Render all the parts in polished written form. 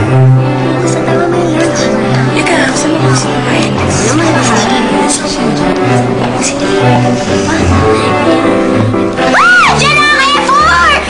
Kasama mo yung lunch. Ika, kasama mo si Brian. Diyan ang effort!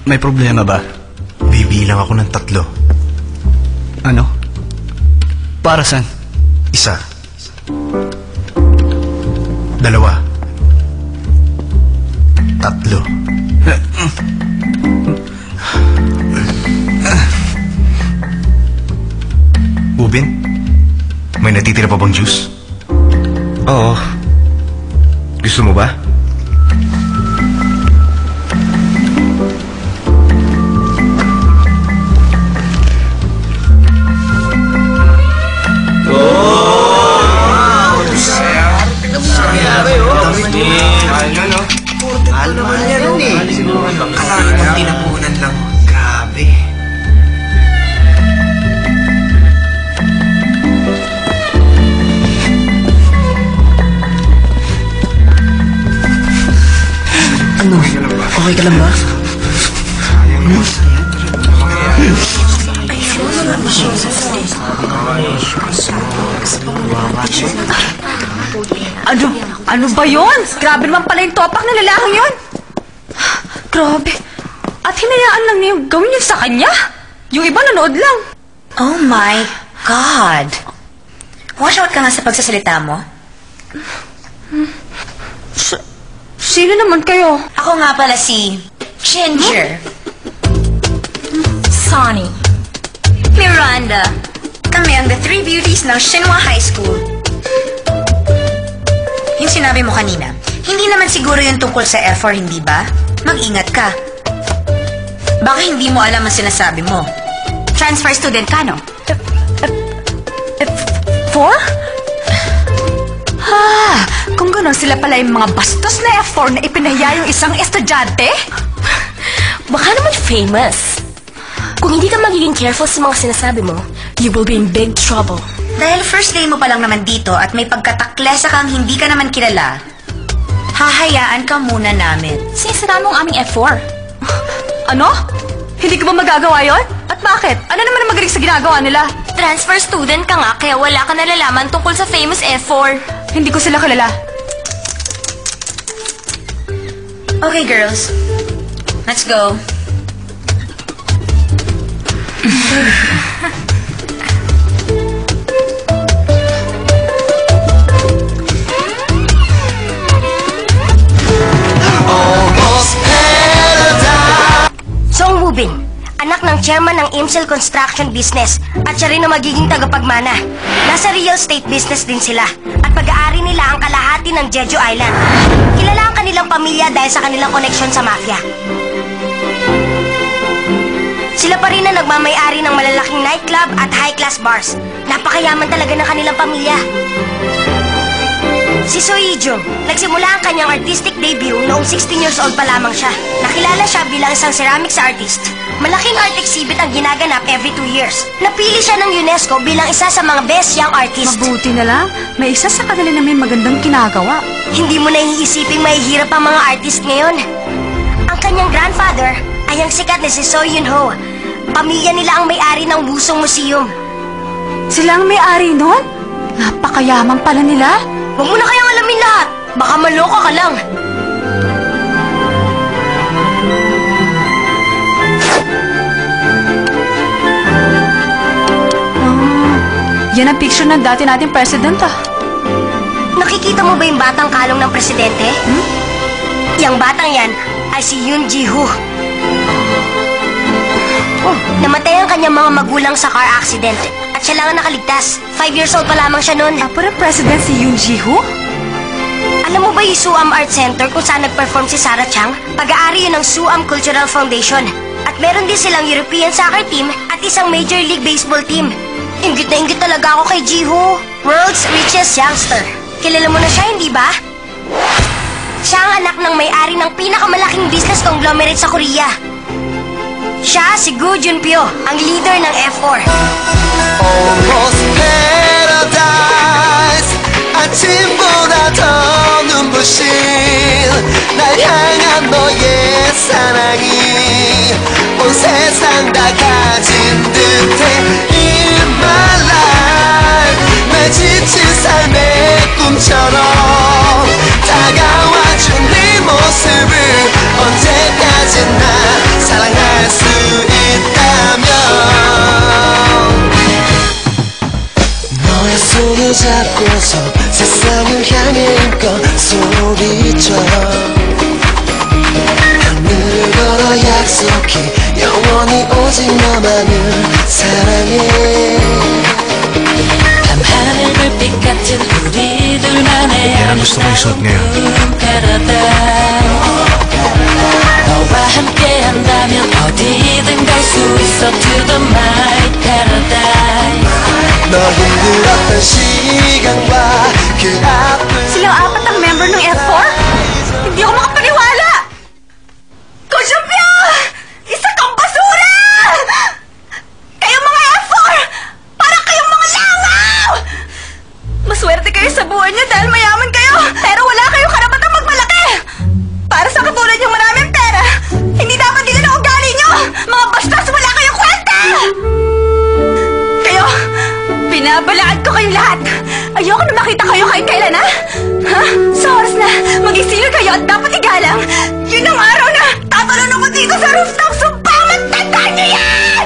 May problema ba? Bibilang ako ng 3. Ano? Para saan? 1, 2, 3. Ubin? May natitira pa bang juice? Oo. Gusto mo ba? Tinapunan lang. Grabe. Ano? Okay ka lang ba? Ano ba yun? Grabe naman pala yung topak na lalaki yun. Grabe. At hinayaan lang niya yung gawin yun sa kanya. Yung iba nanood lang. Oh my God. Watch out ka nga sa pagsasalita mo. Sino naman kayo? Ako nga pala si Ginger. Sonny. Miranda. Kami ang the 3 beauties ng Shinhua High School. Yung sinabi mo kanina, hindi naman siguro yung tungkol sa F4, hindi ba? Mag-ingat ka. Baka hindi mo alam ang sinasabi mo. Transfer student ka, no? F4? Kung gano'n sila pala yung mga bastos na F4 na ipinahiya yung isang estudyante? Baka naman famous. Kung hindi ka magiging careful sa mga sinasabi mo, you will be in big trouble. Dahil first day mo pa lang naman dito at may pagkataklesa kang hindi ka naman kilala, hahayaan ka muna namin. Sinisira mo ang aming F4. Ano? Hindi ko ba magagawa yon? At bakit? Ano naman ang magaling sa ginagawa nila? Transfer student ka nga, kaya wala ka nalalaman tungkol sa famous F4. Hindi ko sila kilala. Okay, girls. Let's go. Song Wubin, anak ng chairman ng Imsel Construction Business at siya rin ang magiging tagapagmana. Nasa real estate business din sila at pag-aari nila ang kalahati ng Jeju Island. Kilala ang kanilang pamilya dahil sa kanilang koneksyon sa mafia. Sila pa rin ang nagmamay-ari ng malalaking nightclub at high-class bars. Napakayaman talaga ng kanilang pamilya. Si Soijo, nagsimula ang kanyang artistic debut noong 16 years old pa lamang siya. Nakilala siya bilang isang ceramics artist. Malaking art exhibit ang ginaganap every 2 years. Napili siya ng UNESCO bilang isa sa mga best young artist. Mabuti na lang, may isa sa kanila na may magandang ginagawa. Hindi mo na iisiping mahihirap ang mga artist ngayon. Ang kanyang grandfather ay ang ng sikat na si So Yun-ho. Pamilya nila ang may-ari ng Wusong Museum. Sila ang may-ari nun? Napakayaman pala nila. Huwag mo na kayang alamin lahat. Baka maloka ka lang. Yan ang picture ng dati nating president Nakikita mo ba yung batang kalong ng presidente? Yang batang yan ay si Yoon Ji-hoo. Namatay ang kanyang mga magulang sa car accident at siya lang ang nakaligtas. 5 years old pa lamang siya noon. Pero president si Yoon Ji-hoo? Alam mo ba yung Suam Art Center kung saan nag-perform si Sarah Chang? Pag-aari yun ng Suam Cultural Foundation. At meron din silang European soccer team at isang Major League Baseball team. Inggit na inggit talaga ako kay Ji-hoo. World's richest youngster. Kilala mo na siya, hindi ba? Siya ang anak ng may-ari ng pinakamalaking business conglomerate sa Korea. Siya si Go Junpyo, ang leader ng F4. Almost paradise 아침보다 더 눈부신 날 향한 너의 사랑이 온 세상 다 가진 듯해 In my life 날 지친 삶의 꿈처럼 다가와준 네 모습을 언제까지나 사랑할 수 있다면 너의 손을 잡고서 세상을 향해 이끌 소리쳐 하늘을 걸어 약속해 영원히 오직 너만을 사랑해 밤하늘 불빛 같은 우리들만의 Yan ang gusto ko isuot ngayon. 너와 함께 한다면 어디든 갈 수 있어 To the my paradise 너 힘들었던 시간과 그 아픔 Silang apat ang member ng F4? Hindi ako makapaniwala! Kusyupyo! Isa kang basura! Kayong mga F4! Parang kayong mga langaw! Maswerte kayo sa buhay niyo dahil mayaman kayo, pero wala kayong karapatang magmalaki! Para sa katulad niyong maraming pera, hindi dapat din ang ugali niyo! Mga bastos, wala kayong kwenta! Kayo, binabalaan ko kayong lahat! Ayoko na makita kayo kahit kailan, ha? Ha? Sa oras na mag-isilyo kayo at dapat igalang, yun ang araw na tatalon ako dito sa rooftop! Sumpang tandaan niyo yan!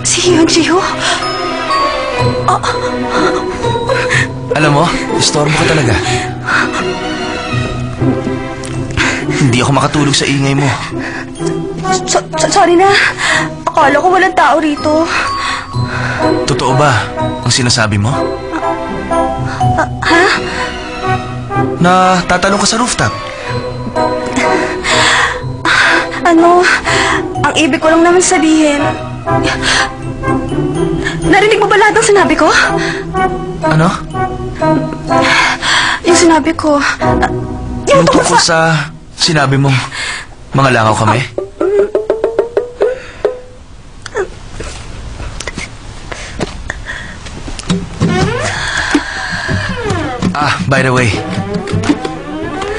Si Yoon Ji-hoo? Alam mo, istorbo ka talaga. Hindi ako makatulog sa ingay mo. Sorry na. Akala ko walang tao rito. Totoo ba ang sinasabi mo? Ha? Na tatalong ka sa rooftop? Ang ibig ko lang naman sabihin. Narinig mo ba lahat ng sinabi ko? Ano? Yung sinabi ko. Yung tungkol sa sinabi mong mga langaw kami? By the way,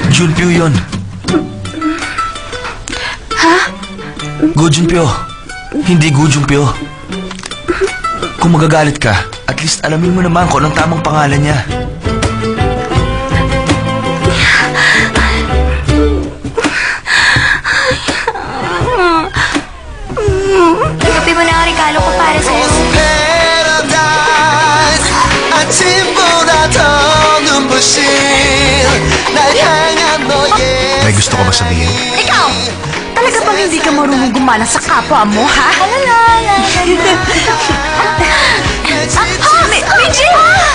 Junpyo yun. Ha? Go Junpyo. Hindi Go Junpyo. Kung magagalit ka, at least alamin mo naman kung anong tamang pangalan niya. Gabi mo na ang regalo ko para sa'yo. paradise 아침보다 더 눈부신 날 향한 너의 May gusto ko ba sabihin? Ikaw! Talaga bang hindi ka marunong gumala sa kapwa mo, ha? Minji!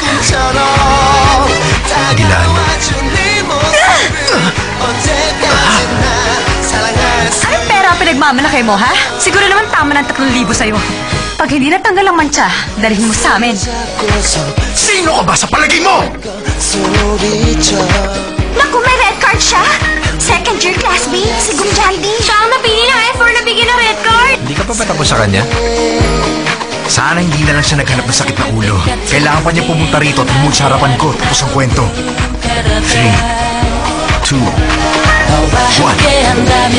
꿈처럼 다가와준 네 모습을 언제까지나 사랑할 수 Anong pera ang pinagmamalaki mo, ha? Siguro naman tama ng 3,000 sa'yo. Pag hindi natanggal ang mantsa, dalhin mo sa amin. 잡고서 Sino ka ba sa palagay mo? 소리쳐 Naku, may red card siya! Second year class B, si Gunjaldi. Siya ang napili ng F4 na bigyan ng red card. Hindi ka pa ba tapos sa kanya? Sana hindi na lang siya naghanap ng sakit na ulo. Kailangan pa niya pumunta rito at bumul sa harapan ko tapos ang kwento. 3, 2, 너와 함께한다면